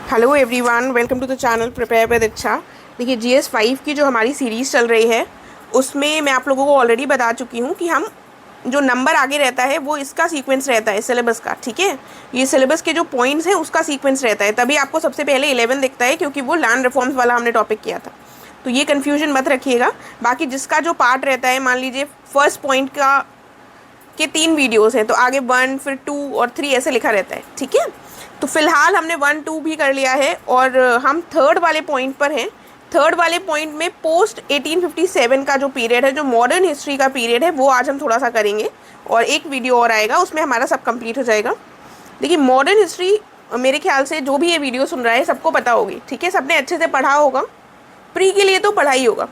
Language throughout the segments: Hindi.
Hello everyone, welcome to the channel prepare with Ichha. देखिए GS5 की जो हमारी सीरीज़ चल रही है उसमें मैं आप लोगों को ऑलरेडी बता चुकी हूँ कि हम जो नंबर आगे रहता है वो इसका सीक्वेंस रहता है सिलेबस का। ठीक है, ये सिलेबस के जो पॉइंट्स हैं उसका सीक्वेंस रहता है, तभी आपको सबसे पहले 11 दिखता है क्योंकि वो लैंड रिफॉर्म्स वाला हमने टॉपिक किया था। तो ये कन्फ्यूजन मत रखिएगा। बाकी जिसका जो पार्ट रहता है, मान लीजिए फर्स्ट पॉइंट का के 3 वीडियोस हैं तो आगे 1 फिर 2 और 3 ऐसे लिखा रहता है। ठीक है, तो फिलहाल हमने 1 2 भी कर लिया है और हम थर्ड वाले पॉइंट पर हैं। थर्ड वाले पॉइंट में पोस्ट 1857 का जो पीरियड है, जो मॉडर्न हिस्ट्री का पीरियड है, वो आज हम थोड़ा सा करेंगे और एक वीडियो और आएगा, उसमें हमारा सब कंप्लीट हो जाएगा। देखिए मॉडर्न हिस्ट्री मेरे ख्याल से जो भी ये वीडियो सुन रहा है सबको पता होगी। ठीक है, सबने अच्छे से पढ़ा होगा, प्री के लिए तो पढ़ा ही होगा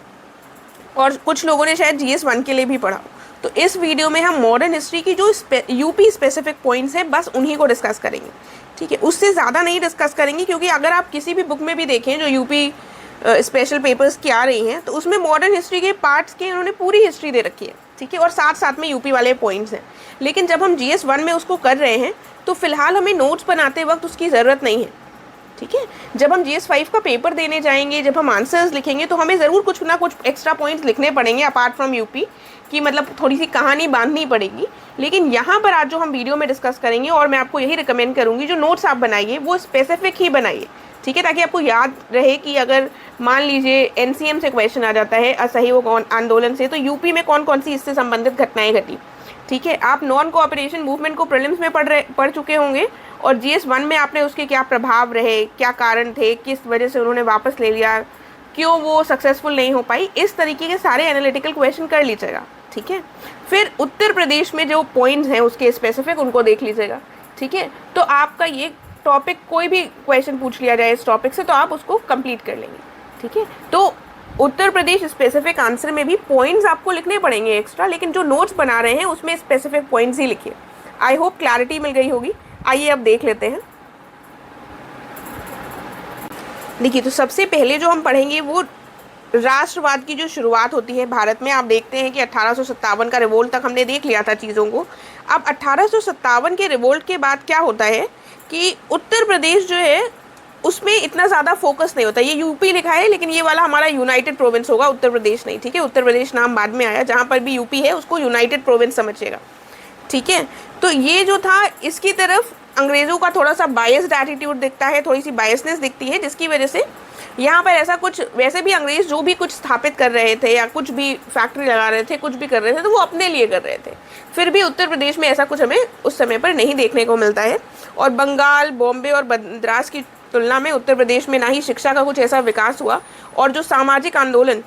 और कुछ लोगों ने शायद GS1 के लिए भी पढ़ा हो। तो इस वीडियो में हम मॉडर्न हिस्ट्री की जो यूपी स्पेसिफिक पॉइंट्स हैं बस उन्हीं को डिस्कस करेंगे। ठीक है, उससे ज़्यादा नहीं डिस्कस करेंगे क्योंकि अगर आप किसी भी बुक में भी देखें जो यूपी स्पेशल पेपर्स की आ रही हैं तो उसमें मॉडर्न हिस्ट्री के पार्ट्स की उन्होंने पूरी हिस्ट्री दे रखी है। ठीक है, और साथ साथ में यूपी वाले पॉइंट्स हैं, लेकिन जब हम GS1 में उसको कर रहे हैं तो फिलहाल हमें नोट्स बनाते वक्त उसकी ज़रूरत नहीं है। ठीक है, जब हम GS5 का पेपर देने जाएंगे, जब हम आंसर्स लिखेंगे तो हमें ज़रूर कुछ ना कुछ एक्स्ट्रा पॉइंट्स लिखने पड़ेंगे अपार्ट फ्रॉम यूपी की, मतलब थोड़ी सी कहानी बांधनी पड़ेगी। लेकिन यहाँ पर आज जो हम वीडियो में डिस्कस करेंगे, और मैं आपको यही रिकमेंड करूँगी जो नोट्स आप बनाइए वो स्पेसिफिक ही बनाइए। ठीक है, ताकि आपको याद रहे कि अगर मान लीजिए NCM से क्वेश्चन आ जाता है असहयोग आंदोलन से, तो यूपी में कौन कौन सी इससे संबंधित घटनाएं घटी। ठीक है, आप नॉन कोऑपरेशन मूवमेंट को प्रीलिम्स में पढ़ चुके होंगे और GS1 में आपने उसके क्या प्रभाव रहे, क्या कारण थे, किस वजह से उन्होंने वापस ले लिया, क्यों वो सक्सेसफुल नहीं हो पाई, इस तरीके के सारे एनालिटिकल क्वेश्चन कर लीजिएगा। ठीक है, फिर उत्तर प्रदेश में जो पॉइंट्स हैं उसके स्पेसिफिक उनको देख लीजिएगा। ठीक है, तो आपका ये टॉपिक कोई भी क्वेश्चन पूछ लिया जाए इस टॉपिक से तो आप उसको कंप्लीट कर लेंगे। ठीक है, तो उत्तर प्रदेश स्पेसिफिक आंसर में भी पॉइंट्स आपको लिखने पड़ेंगे एक्स्ट्रा, लेकिन जो नोट्स बना रहे हैं उसमें स्पेसिफिक पॉइंट्स ही लिखिए। आई होप क्लैरिटी मिल गई होगी। आइए अब देख लेते हैं। देखिए, तो सबसे पहले जो हम पढ़ेंगे वो राष्ट्रवाद की जो शुरुआत होती है भारत में। आप देखते हैं कि 1857 का रिवोल्ट तक हमने देख लिया था चीज़ों को। अब 1857 के रिवोल्ट के बाद क्या होता है कि उत्तर प्रदेश जो है उसमें इतना ज़्यादा फोकस नहीं होता। ये यूपी लिखा है लेकिन ये वाला हमारा यूनाइटेड प्रोविंस होगा, उत्तर प्रदेश नहीं। ठीक है, उत्तर प्रदेश नाम बाद में आया, जहाँ पर भी यूपी है उसको यूनाइटेड प्रोविंस समझिएगा। ठीक है, तो ये जो था इसकी तरफ अंग्रेज़ों का थोड़ा सा बायस्ड एटीट्यूड दिखता है, थोड़ी सी बायसनेस दिखती है, जिसकी वजह से यहाँ पर ऐसा कुछ, वैसे भी अंग्रेज़ जो भी कुछ स्थापित कर रहे थे या कुछ भी फैक्ट्री लगा रहे थे, कुछ भी कर रहे थे, तो वो अपने लिए कर रहे थे। फिर भी उत्तर प्रदेश में ऐसा कुछ हमें उस समय पर नहीं देखने को मिलता है। और बंगाल, बॉम्बे और मद्रास की तुलना में उत्तर प्रदेश में ना ही शिक्षा का कुछ ऐसा विकास हुआ, और जो सामाजिक आंदोलन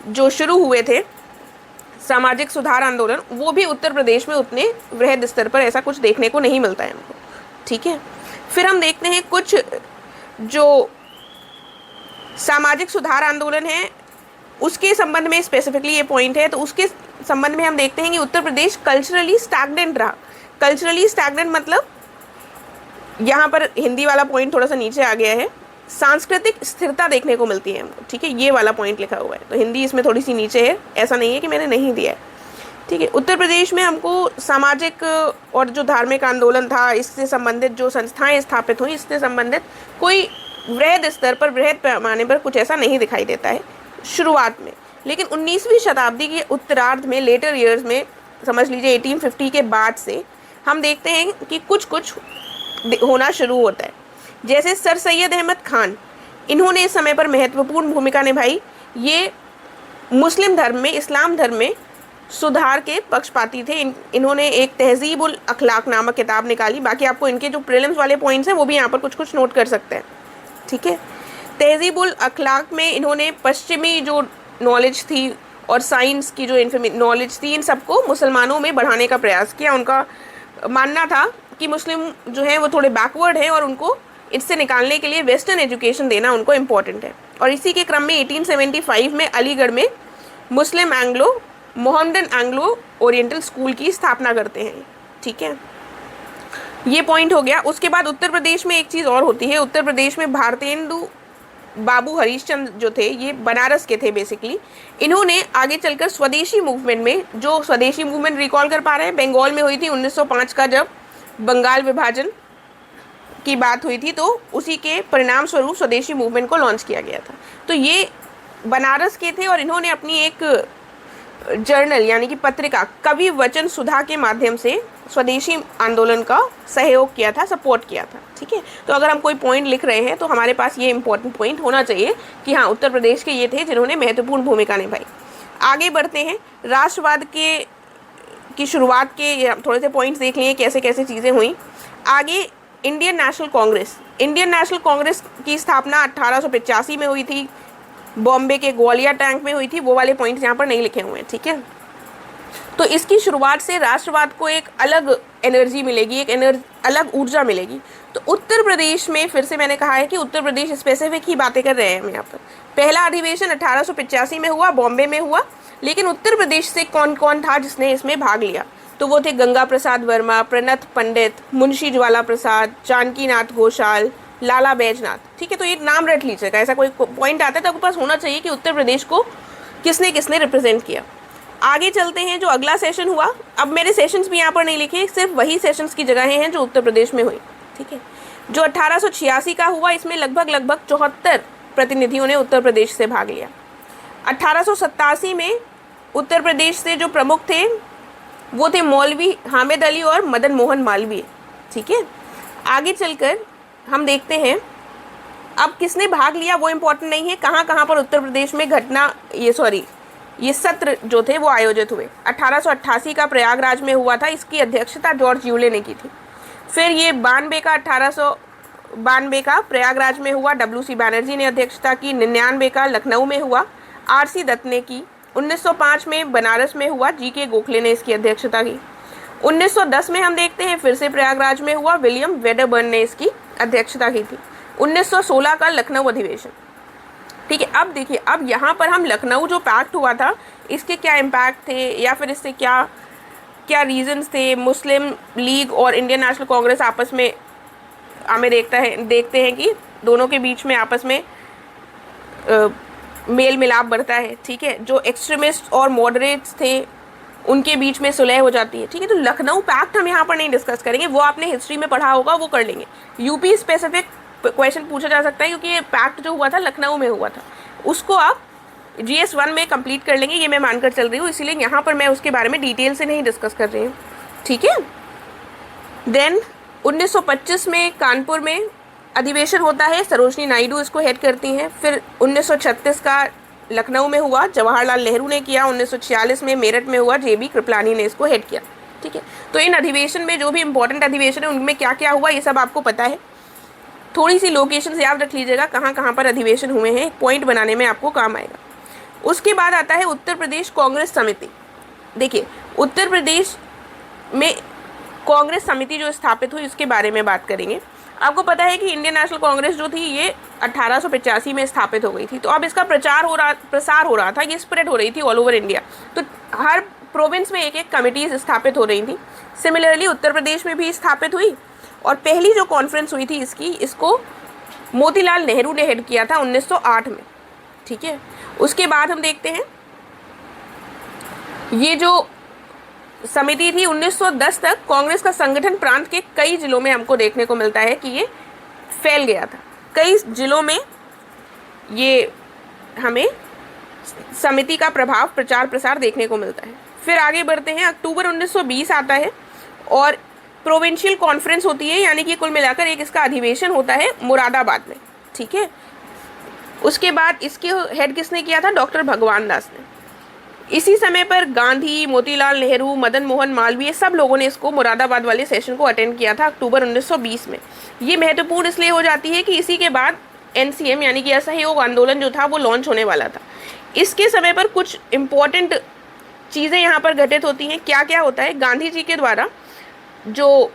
जो शुरू हुए थे, सामाजिक सुधार आंदोलन, वो भी उत्तर प्रदेश में उतने वृहद स्तर पर ऐसा कुछ देखने को नहीं मिलता है हमको। ठीक है, फिर हम देखते हैं कुछ जो सामाजिक सुधार आंदोलन है उसके संबंध में स्पेसिफिकली ये पॉइंट है, तो उसके संबंध में हम देखते हैं कि उत्तर प्रदेश कल्चरली स्टैग्नेंट रहा। कल्चरली स्टैग्नेंट मतलब यहाँ पर हिंदी वाला पॉइंट थोड़ा सा नीचे आ गया है, सांस्कृतिक स्थिरता देखने को मिलती है हमको। ठीक है, ये वाला पॉइंट लिखा हुआ है, तो हिंदी इसमें थोड़ी सी नीचे है, ऐसा नहीं है कि मैंने नहीं दिया है। ठीक है, उत्तर प्रदेश में हमको सामाजिक और जो धार्मिक आंदोलन था, इससे संबंधित जो संस्थाएं स्थापित हुई, इससे संबंधित कोई वृहद स्तर पर, वृहद पैमाने पर कुछ ऐसा नहीं दिखाई देता है शुरुआत में। लेकिन 19वीं शताब्दी के उत्तरार्ध में, लेटर ईयर्स में, समझ लीजिए 1850 के बाद से हम देखते हैं कि कुछ कुछ होना शुरू होता है। जैसे सर सैयद अहमद खान, इन्होंने इस समय पर महत्वपूर्ण भूमिका निभाई। ये मुस्लिम धर्म में, इस्लाम धर्म में सुधार के पक्षपाती थे। इन्होंने एक तहजीब उल अखलाक नामक किताब निकाली। बाकी आपको इनके जो प्रीलिम्स वाले पॉइंट्स हैं वो भी यहाँ पर कुछ कुछ नोट कर सकते हैं। ठीक है, तहजीब उल अखलाक में इन्होंने पश्चिमी जो नॉलेज थी और साइंस की जो नॉलेज थी, इन सबको मुसलमानों में बढ़ाने का प्रयास किया। उनका मानना था कि मुस्लिम जो है वो थोड़े बैकवर्ड हैं और उनको इससे निकालने के लिए वेस्टर्न एजुकेशन देना उनको इम्पॉर्टेंट है। और इसी के क्रम में 1875 में अलीगढ़ में मुस्लिम मोहम्मदन एंग्लो ओरिएंटल स्कूल की स्थापना करते हैं। ठीक है, ये पॉइंट हो गया। उसके बाद उत्तर प्रदेश में एक चीज़ और होती है। उत्तर प्रदेश में भारतेंदु बाबू हरिश्चंद्र जो थे, ये बनारस के थे बेसिकली। इन्होंने आगे चलकर स्वदेशी मूवमेंट में, जो स्वदेशी मूवमेंट रिकॉल कर पा रहे हैं, बंगाल में हुई थी 1905 का, जब बंगाल विभाजन की बात हुई थी, तो उसी के परिणाम स्वरूप स्वदेशी मूवमेंट को लॉन्च किया गया था। तो ये बनारस के थे और इन्होंने अपनी एक जर्नल यानी कि पत्रिका कवि वचन सुधा के माध्यम से स्वदेशी आंदोलन का सहयोग किया था, सपोर्ट किया था। ठीक है, तो अगर हम कोई पॉइंट लिख रहे हैं तो हमारे पास ये इंपॉर्टेंट पॉइंट होना चाहिए कि हाँ, उत्तर प्रदेश के ये थे जिन्होंने महत्वपूर्ण भूमिका निभाई। आगे बढ़ते हैं, राष्ट्रवाद की शुरुआत के थोड़े से पॉइंट्स देख लिए कैसे कैसे चीज़ें हुई। आगे Indian national Congress, Indian national Congress की स्थापना 1885 में हुई थी, बॉम्बे के ग्वालियर टैंक में हुई थी। वो वाले पॉइंट्स यहाँ पर नहीं लिखे हुए हैं। ठीक है, तो इसकी शुरुआत से राष्ट्रवाद को एक अलग एनर्जी मिलेगी, एक अलग ऊर्जा मिलेगी। तो उत्तर प्रदेश में फिर से मैंने कहा है कि उत्तर प्रदेश स्पेसिफिक ही बातें कर रहे हैं हम यहाँ पर। पहला अधिवेशन 1885 में हुआ, बॉम्बे में हुआ, लेकिन उत्तर प्रदेश से कौन कौन था जिसने इसमें भाग लिया? तो वो थे गंगा प्रसाद वर्मा, प्रणत पंडित, मुंशी ज्वाला प्रसाद, जानकी नाथ घोषाल, लाला बैजनाथ। ठीक है, तो ये नाम रट लीजिएगा, ऐसा कोई पॉइंट आता है तो आपके पास होना चाहिए कि उत्तर प्रदेश को किसने किसने रिप्रेजेंट किया। आगे चलते हैं, जो अगला सेशन हुआ, अब मेरे सेशंस भी यहाँ पर नहीं लिखे, सिर्फ वही सेशंस की जगहें हैं जो उत्तर प्रदेश में हुई। ठीक है, जो 1886 का हुआ, इसमें लगभग 74 प्रतिनिधियों ने उत्तर प्रदेश से भाग लिया। 1887 में उत्तर प्रदेश से जो प्रमुख थे वो थे मौलवी हामिद अली और मदन मोहन मालवीय। ठीक है, आगे चलकर हम देखते हैं अब किसने भाग लिया वो इम्पोर्टेंट नहीं है, कहाँ कहाँ पर उत्तर प्रदेश में ये सत्र जो थे वो आयोजित हुए। 1888 का प्रयागराज में हुआ था, इसकी अध्यक्षता जॉर्ज यूले ने की थी। फिर ये 1892 का प्रयागराज में हुआ, WC बैनर्जी ने अध्यक्षता की। 99 का लखनऊ में हुआ, RC दत्त ने की। 1905 में बनारस में हुआ, GK गोखले ने इसकी अध्यक्षता की। 1910 में हम देखते हैं फिर से प्रयागराज में हुआ, विलियम वेडरबर्न ने इसकी अध्यक्षता की थी। 1916 का लखनऊ अधिवेशन। ठीक है, अब देखिए, अब यहाँ पर हम लखनऊ जो पैक्ट हुआ था इसके क्या इम्पैक्ट थे या फिर इससे क्या क्या रीजंस थे। मुस्लिम लीग और इंडियन नेशनल कांग्रेस आपस में हमें देखते हैं कि दोनों के बीच में आपस में मेल मिलाप बढ़ता है। ठीक है, जो एक्सट्रीमिस्ट और मॉडरेट्स थे उनके बीच में सुलह हो जाती है। ठीक है, तो लखनऊ पैक्ट हम यहाँ पर नहीं डिस्कस करेंगे, वो आपने हिस्ट्री में पढ़ा होगा, वो कर लेंगे। यूपी स्पेसिफिक क्वेश्चन पूछा जा सकता है क्योंकि ये पैक्ट जो हुआ था लखनऊ में हुआ था, उसको आप GS 1 में कंप्लीट कर लेंगे, ये मैं मानकर चल रही हूँ, इसीलिए यहाँ पर मैं उसके बारे में डिटेल से नहीं डिस्कस कर रही हूँ। ठीक है, देन 1925 में कानपुर में अधिवेशन होता है, सरोजनी नायडू इसको हेड करती हैं। फिर 1936 का लखनऊ में हुआ, जवाहरलाल नेहरू ने किया। 1946 में मेरठ में हुआ, JB कृपलानी ने इसको हेड किया। ठीक है, तो इन अधिवेशन में जो भी इंपॉर्टेंट अधिवेशन है उनमें क्या क्या हुआ ये सब आपको पता है। थोड़ी सी लोकेशंस याद रख लीजिएगा कहाँ कहाँ पर अधिवेशन हुए हैं, पॉइंट बनाने में आपको काम आएगा। उसके बाद आता है उत्तर प्रदेश कांग्रेस समिति। देखिए, उत्तर प्रदेश में कांग्रेस समिति जो स्थापित हुई उसके बारे में बात करेंगे। आपको पता है कि इंडियन नेशनल कांग्रेस जो थी ये 1885 में स्थापित हो गई थी, तो अब इसका प्रसार हो रहा था, ये स्प्रेड हो रही थी ऑल ओवर इंडिया। तो हर प्रोविंस में एक एक कमिटीज स्थापित हो रही थी। सिमिलरली उत्तर प्रदेश में भी स्थापित हुई और पहली जो कॉन्फ्रेंस हुई थी इसको मोतीलाल नेहरू ने हेड किया था 1908 में। ठीक है, उसके बाद हम देखते हैं ये जो समिति थी 1910 तक कांग्रेस का संगठन प्रांत के कई जिलों में हमको देखने को मिलता है कि ये फैल गया था। कई जिलों में ये हमें समिति का प्रभाव प्रचार प्रसार देखने को मिलता है। फिर आगे बढ़ते हैं, अक्टूबर 1920 आता है और प्रोविंशियल कॉन्फ्रेंस होती है, यानी कि कुल मिलाकर एक इसका अधिवेशन होता है मुरादाबाद में। ठीक है, उसके बाद इसके हेड किसने किया था? डॉक्टर भगवान दास ने। इसी समय पर गांधी, मोतीलाल नेहरू, मदन मोहन मालवीय सब लोगों ने इसको मुरादाबाद वाले सेशन को अटेंड किया था अक्टूबर 1920 में। ये महत्वपूर्ण इसलिए हो जाती है कि इसी के बाद NCM यानी कि असहयोग आंदोलन जो था वो लॉन्च होने वाला था। इसके समय पर कुछ इम्पॉर्टेंट चीज़ें यहाँ पर घटित होती हैं। क्या क्या होता है? गांधी जी के द्वारा जो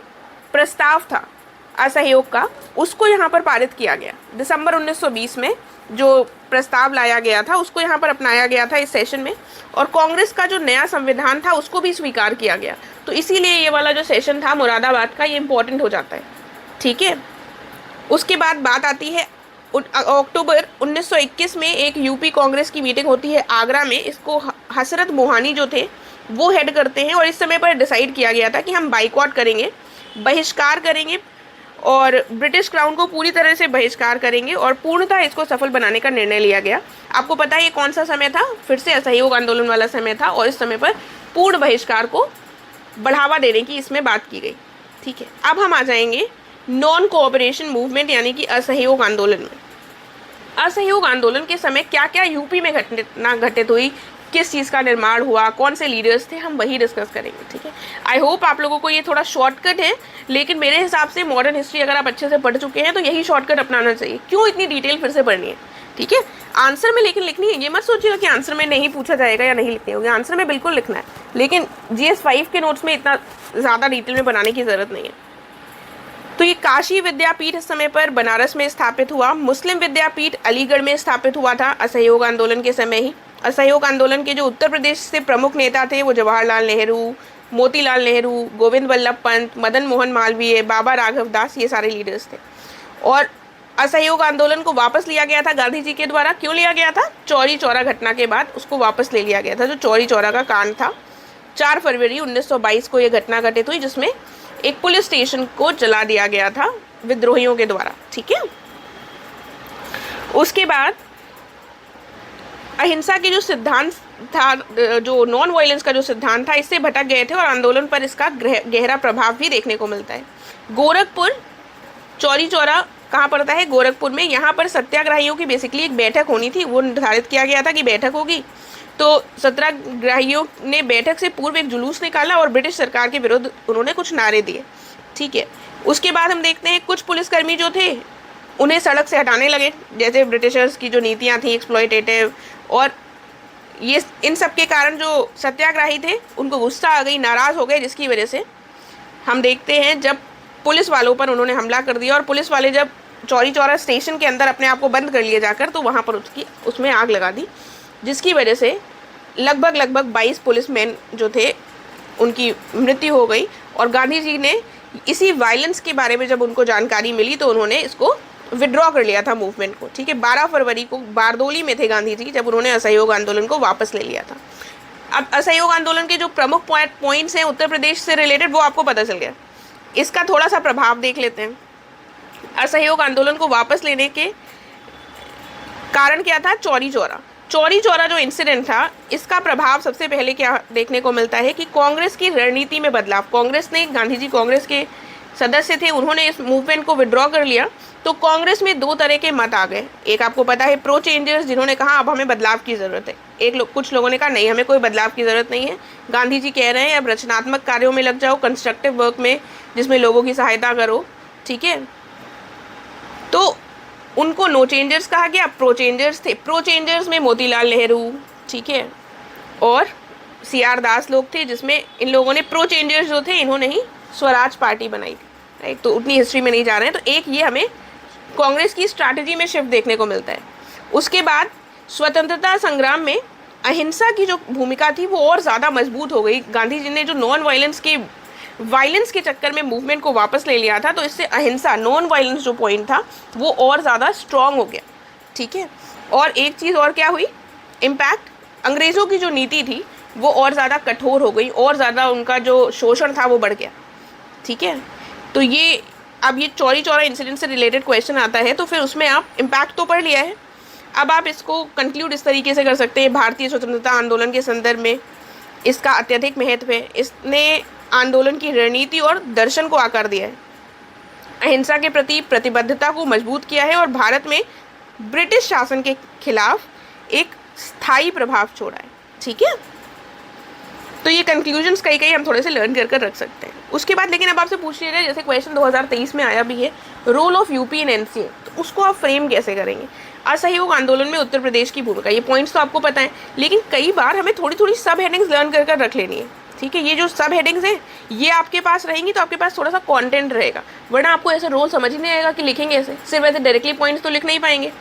प्रस्ताव था असहयोग का उसको यहाँ पर पारित किया गया। दिसंबर 1920 में जो प्रस्ताव लाया गया था उसको यहाँ पर अपनाया गया था इस सेशन में, और कांग्रेस का जो नया संविधान था उसको भी स्वीकार किया गया। तो इसीलिए ये वाला जो सेशन था मुरादाबाद का ये इम्पोर्टेंट हो जाता है। ठीक है, उसके बाद बात आती है अक्टूबर 1921 में एक यूपी कांग्रेस की मीटिंग होती है आगरा में। इसको हसरत मोहानी जो थे वो हेड करते हैं और इस समय पर डिसाइड किया गया था कि हम बाइकआउट करेंगे, बहिष्कार करेंगे और ब्रिटिश क्राउन को पूरी तरह से बहिष्कार करेंगे और पूर्णतः इसको सफल बनाने का निर्णय लिया गया। आपको पता है ये कौन सा समय था? फिर से असहयोग आंदोलन वाला समय था और इस समय पर पूर्ण बहिष्कार को बढ़ावा देने की इसमें बात की गई। ठीक है, अब हम आ जाएंगे नॉन कोऑपरेशन मूवमेंट यानी कि असहयोग आंदोलन में। असहयोग आंदोलन के समय क्या क्या यूपी में घटना घटित हुई, किस चीज़ का निर्माण हुआ, कौन से लीडर्स थे, हम वही डिस्कस करेंगे। ठीक है, आई होप आप लोगों को ये थोड़ा शॉर्टकट है, लेकिन मेरे हिसाब से मॉडर्न हिस्ट्री अगर आप अच्छे से पढ़ चुके हैं तो यही शॉर्टकट अपनाना चाहिए। क्यों इतनी डिटेल फिर से पढ़नी है? ठीक है, आंसर में लेकिन लिखनी है, ये मत सोचिएगा कि आंसर में नहीं पूछा जाएगा या नहीं लिखनी होगी, आंसर में बिल्कुल लिखना है, लेकिन GS 5 के नोट्स में इतना ज़्यादा डिटेल में बनाने की ज़रूरत नहीं है। तो ये काशी विद्यापीठ इस समय पर बनारस में स्थापित हुआ। मुस्लिम विद्यापीठ अलीगढ़ में स्थापित हुआ था असहयोग आंदोलन के समय ही। असहयोग आंदोलन के जो उत्तर प्रदेश से प्रमुख नेता थे वो जवाहरलाल नेहरू, मोतीलाल नेहरू, गोविंद वल्लभ पंत, मदन मोहन मालवीय, बाबा राघव दास, ये सारे लीडर्स थे। और असहयोग आंदोलन को वापस लिया गया था गांधी जी के द्वारा। क्यों लिया गया था? चौरी चौरा घटना के बाद उसको वापस ले लिया गया था, जो चौरी चौरा का कांड था। 4 फरवरी 1922 को यह घटना घटित हुई जिसमें एक पुलिस स्टेशन को जला दिया गया था विद्रोहियों के द्वारा। ठीक है, उसके बाद अहिंसा की जो सिद्धांत था, जो नॉन वायलेंस का जो सिद्धांत था, इससे भटक गए थे और आंदोलन पर इसका गहरा प्रभाव भी देखने को मिलता है। गोरखपुर, चौरी चौरा कहाँ पड़ता है? गोरखपुर में। यहाँ पर सत्याग्रहियों की बेसिकली एक बैठक होनी थी, वो निर्धारित किया गया था कि बैठक होगी। तो सत्याग्रहियों ने बैठक से पूर्व एक जुलूस निकाला और ब्रिटिश सरकार के विरुद्ध उन्होंने कुछ नारे दिए। ठीक है, उसके बाद हम देखते हैं कुछ पुलिसकर्मी जो थे उन्हें सड़क से हटाने लगे, जैसे ब्रिटिशर्स की जो नीतियां थी एक्सप्लॉयटेटिव, और ये इन सब के कारण जो सत्याग्रही थे उनको गुस्सा आ गई, नाराज़ हो गए, जिसकी वजह से हम देखते हैं जब पुलिस वालों पर उन्होंने हमला कर दिया और पुलिस वाले जब चौरी चौरा स्टेशन के अंदर अपने आप को बंद कर लिए जाकर, तो वहाँ पर उसमें आग लगा दी, जिसकी वजह से लगभग 22 पुलिसमैन जो थे उनकी मृत्यु हो गई। और गांधी जी ने इसी वायलेंस के बारे में जब उनको जानकारी मिली तो उन्होंने इसको विड्रॉ कर लिया था मूवमेंट को। ठीक है, 12 फरवरी को बारदोली में थे गांधी जी जब उन्होंने असहयोग आंदोलन को वापस ले लिया था। अब असहयोग आंदोलन के जो प्रमुख पॉइंट्स हैं उत्तर प्रदेश से रिलेटेड वो आपको पता चल गया। इसका थोड़ा सा प्रभाव देख लेते हैं। असहयोग आंदोलन को वापस लेने के कारण क्या था? चौरी चौरा। चौरी चौरा जो इंसिडेंट था, इसका प्रभाव सबसे पहले क्या देखने को मिलता है कि कांग्रेस की रणनीति में बदलाव। कांग्रेस ने, गांधी जी कांग्रेस के सदस्य थे, उन्होंने इस मूवमेंट को विड्रॉ कर लिया। तो कांग्रेस में 2 तरह के मत आ गए। एक आपको पता है प्रो चेंजर्स, जिन्होंने कहा अब हमें बदलाव की ज़रूरत है। कुछ लोगों ने कहा नहीं, हमें कोई बदलाव की ज़रूरत नहीं है, गांधी जी कह रहे हैं अब रचनात्मक कार्यों में लग जाओ, कंस्ट्रक्टिव वर्क में, जिसमें लोगों की सहायता करो। ठीक है, तो उनको नो चेंजर्स कहा गया। प्रो चेंजर्स थे, प्रो चेंजर्स में मोतीलाल नेहरू, ठीक है, और CR दास लोग थे, जिसमें इन लोगों ने, प्रो चेंजर्स जो थे, इन्होंने ही स्वराज पार्टी बनाई थी। राइट, तो उतनी हिस्ट्री में नहीं जा रहे हैं। तो एक ये हमें कांग्रेस की स्ट्रैटेजी में शिफ्ट देखने को मिलता है। उसके बाद स्वतंत्रता संग्राम में अहिंसा की जो भूमिका थी वो और ज़्यादा मजबूत हो गई। गांधी जी ने जो नॉन वायलेंस के चक्कर में मूवमेंट को वापस ले लिया था, तो इससे अहिंसा, नॉन वायलेंस जो पॉइंट था वो और ज़्यादा स्ट्रॉन्ग हो गया। ठीक है, और एक चीज़ और क्या हुई, इम्पैक्ट, अंग्रेज़ों की जो नीति थी वो और ज़्यादा कठोर हो गई, और ज़्यादा उनका जो शोषण था वो बढ़ गया। ठीक है, तो ये अब ये चौरी चौरा इंसिडेंट से रिलेटेड क्वेश्चन आता है, तो फिर उसमें आप इम्पैक्ट तो पढ़ लिया है, अब आप इसको कंक्लूड इस तरीके से कर सकते हैं। भारतीय स्वतंत्रता आंदोलन के संदर्भ में इसका अत्यधिक महत्व है। इसने आंदोलन की रणनीति और दर्शन को आकार दिया है, अहिंसा के प्रति प्रतिबद्धता को मजबूत किया है, और भारत में ब्रिटिश शासन के खिलाफ एक स्थायी प्रभाव छोड़ा है। ठीक है, तो ये कंक्लूजन्स कई हम थोड़े से लर्न कर रख सकते हैं। उसके बाद लेकिन अब आपसे पूछ लिया जाए, जैसे क्वेश्चन 2023 में आया भी है, role of UP in NCA, तो उसको आप फ्रेम कैसे करेंगे? असहयोग आंदोलन में उत्तर प्रदेश की भूमिका, ये पॉइंट्स तो आपको पता है, लेकिन कई बार हमें थोड़ी सब हेडिंग्स लर्न कर रख लेनी है। ठीक है, ये जो सब हेडिंग्स हैं ये आपके पास रहेंगी तो आपके पास थोड़ा सा कंटेंट रहेगा, वरना आपको ऐसे रोल समझ ही नहीं आएगा कि लिखेंगे ऐसे, सिर्फ ऐसे डायरेक्टली पॉइंट्स तो लिख नहीं पाएंगे।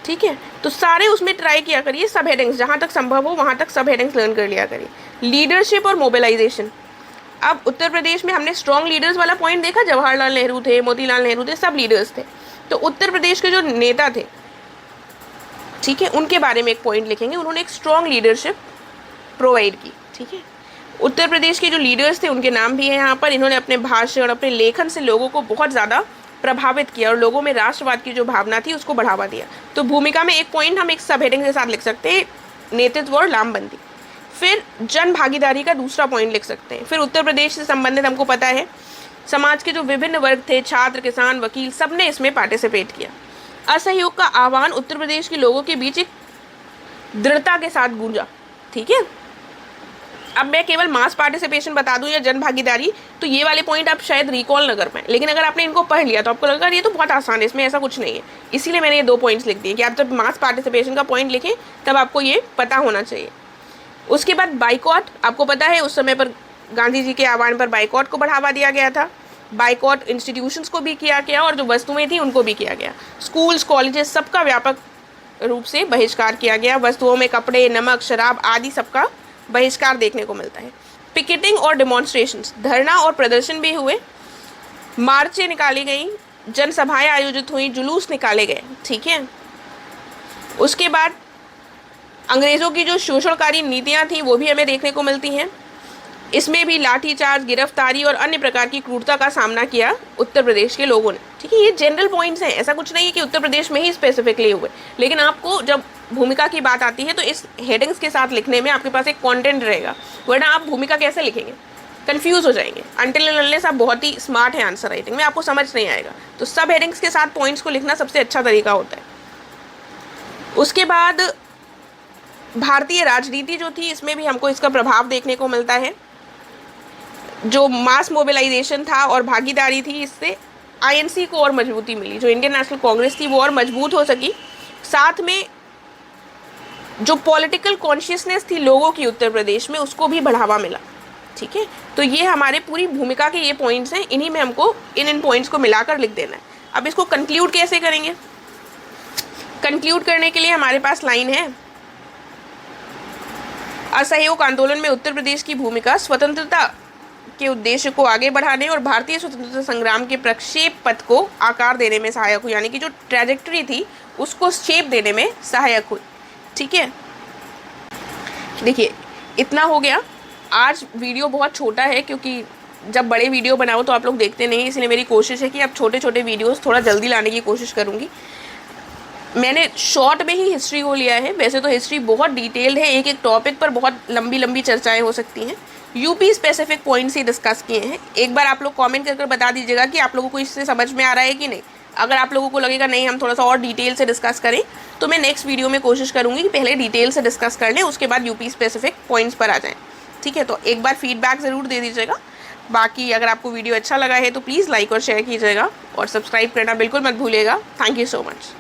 ठीक है, तो सारे उसमें ट्राई किया करिए, सब हेडिंग्स जहाँ तक संभव हो वहाँ तक सब हेडिंग्स लर्न कर लिया करिए। लीडरशिप और मोबिलाइजेशन, अब उत्तर प्रदेश में हमने स्ट्रॉन्ग लीडर्स वाला पॉइंट देखा, जवाहरलाल नेहरू थे, मोतीलाल नेहरू थे, सब लीडर्स थे। तो उत्तर प्रदेश के जो नेता थे, ठीक है, उनके बारे में एक पॉइंट लिखेंगे, उन्होंने एक स्ट्रॉन्ग लीडरशिप प्रोवाइड की। ठीक है, उत्तर प्रदेश के जो लीडर्स थे उनके नाम भी है यहाँ पर, इन्होंने अपने भाषण, अपने लेखन से लोगों को बहुत ज़्यादा प्रभावित किया और लोगों में राष्ट्रवाद की जो भावना थी उसको बढ़ावा दिया। तो भूमिका में एक पॉइंट हम एक सब हेडिंग के साथ लिख सकते हैं, नेतृत्व और लामबंदी। फिर जन भागीदारी का दूसरा पॉइंट लिख सकते हैं। फिर उत्तर प्रदेश से संबंधित हमको पता है समाज के जो विभिन्न वर्ग थे, छात्र, किसान, वकील, सबने इसमें पार्टिसिपेट किया। असहयोग का आह्वान उत्तर प्रदेश के लोगों के बीच एक दृढ़ता के साथ गूंजा। ठीक है, अब मैं केवल मास पार्टिसिपेशन बता दूं या जन भागीदारी, तो ये वाले पॉइंट आप शायद रिकॉल न कर पाए, लेकिन अगर आपने इनको पढ़ लिया तो आपको लगेगा ये तो बहुत आसान है, इसमें ऐसा कुछ नहीं है। इसीलिए मैंने ये 2 पॉइंट्स लिख दिए कि आप जब मास पार्टिसिपेशन का पॉइंट लिखें तब आपको ये पता होना चाहिए। उसके बाद बाइकॉट, आपको पता है उस समय पर गांधी जी के आह्वान पर बाइकॉट को बढ़ावा दिया गया था। बाइकॉट इंस्टीट्यूशंस को भी किया गया और जो वस्तुएं थी उनको भी किया गया। स्कूल्स, कॉलेजेस सबका व्यापक रूप से बहिष्कार किया गया। वस्तुओं में कपड़े, नमक, शराब आदि सबका बहिष्कार देखने को मिलता है। पिकेटिंग और डेमोन्स्ट्रेशंस, धरना और प्रदर्शन भी हुए, मार्चें निकाली गई, जनसभाएं आयोजित हुई, जुलूस निकाले गए। ठीक है, उसके बाद अंग्रेज़ों की जो शोषणकारी नीतियां थी वो भी हमें देखने को मिलती हैं। इसमें भी लाठीचार्ज, गिरफ्तारी और अन्य प्रकार की क्रूरता का सामना किया उत्तर प्रदेश के लोगों ने। ठीक है, ये जनरल पॉइंट्स हैं, ऐसा कुछ नहीं है कि उत्तर प्रदेश में ही स्पेसिफिकली हुए, लेकिन आपको जब भूमिका की बात आती है तो इस हेडिंग्स के साथ लिखने में आपके पास एक कंटेंट रहेगा, वरना आप भूमिका कैसे लिखेंगे, कंफ्यूज हो जाएंगे। अनटिल एंड अनलेस आप बहुत ही स्मार्ट हैं आंसर राइटिंग में, आपको समझ नहीं आएगा। तो सब हेडिंग्स के साथ पॉइंट्स को लिखना सबसे अच्छा तरीका होता है। उसके बाद भारतीय राजनीति जो थी, इसमें भी हमको इसका प्रभाव देखने को मिलता है। जो मास मोबिलाइजेशन था और भागीदारी थी, इससे आईएनसी को और मजबूती मिली, जो इंडियन नेशनल कांग्रेस थी वो और मजबूत हो सकी। साथ में जो पॉलिटिकल कॉन्शियसनेस थी लोगों की उत्तर प्रदेश में, उसको भी बढ़ावा मिला। ठीक है, तो ये हमारे पूरी भूमिका के ये पॉइंट्स हैं, इन्हीं में हमको इन पॉइंट्स को मिलाकर लिख देना है। अब इसको कंक्लूड कैसे करेंगे? कंक्लूड करने के लिए हमारे पास लाइन है, असहयोग आंदोलन में उत्तर प्रदेश की भूमिका स्वतंत्रता के उद्देश्य को आगे बढ़ाने और भारतीय स्वतंत्रता संग्राम के प्रक्षेप पथ को आकार देने में सहायक हुई, यानी कि जो ट्रैजेक्टरी थी उसको शेप देने में सहायक हुई। ठीक है, देखिए इतना हो गया। आज वीडियो बहुत छोटा है क्योंकि जब बड़े वीडियो बनाओ तो आप लोग देखते नहीं, इसलिए मेरी कोशिश है कि अब छोटे छोटे वीडियोस थोड़ा जल्दी लाने की कोशिश करूँगी। मैंने शॉर्ट में ही हिस्ट्री को लिया है, वैसे तो हिस्ट्री बहुत डिटेल्ड है, एक एक टॉपिक पर बहुत लंबी लंबी चर्चाएं हो सकती हैं। यूपी स्पेसिफिक पॉइंट्स ही डिस्कस किए हैं। एक बार आप लोग कमेंट करके बता दीजिएगा कि आप लोगों को इससे समझ में आ रहा है कि नहीं। अगर आप लोगों को लगेगा नहीं हम थोड़ा सा और डिटेल से डिस्कस करें, तो मैं नेक्स्ट वीडियो में कोशिश करूँगी कि पहले डिटेल से डिस्कस कर लें, उसके बाद यूपी स्पेसिफिक पॉइंट्स पर आ जाएँ। ठीक है, तो एक बार फीडबैक ज़रूर दे दीजिएगा। बाकी अगर आपको वीडियो अच्छा लगा है तो प्लीज़ लाइक और शेयर कीजिएगा और सब्सक्राइब करना बिल्कुल मत भूलिएगा। Thank you so much.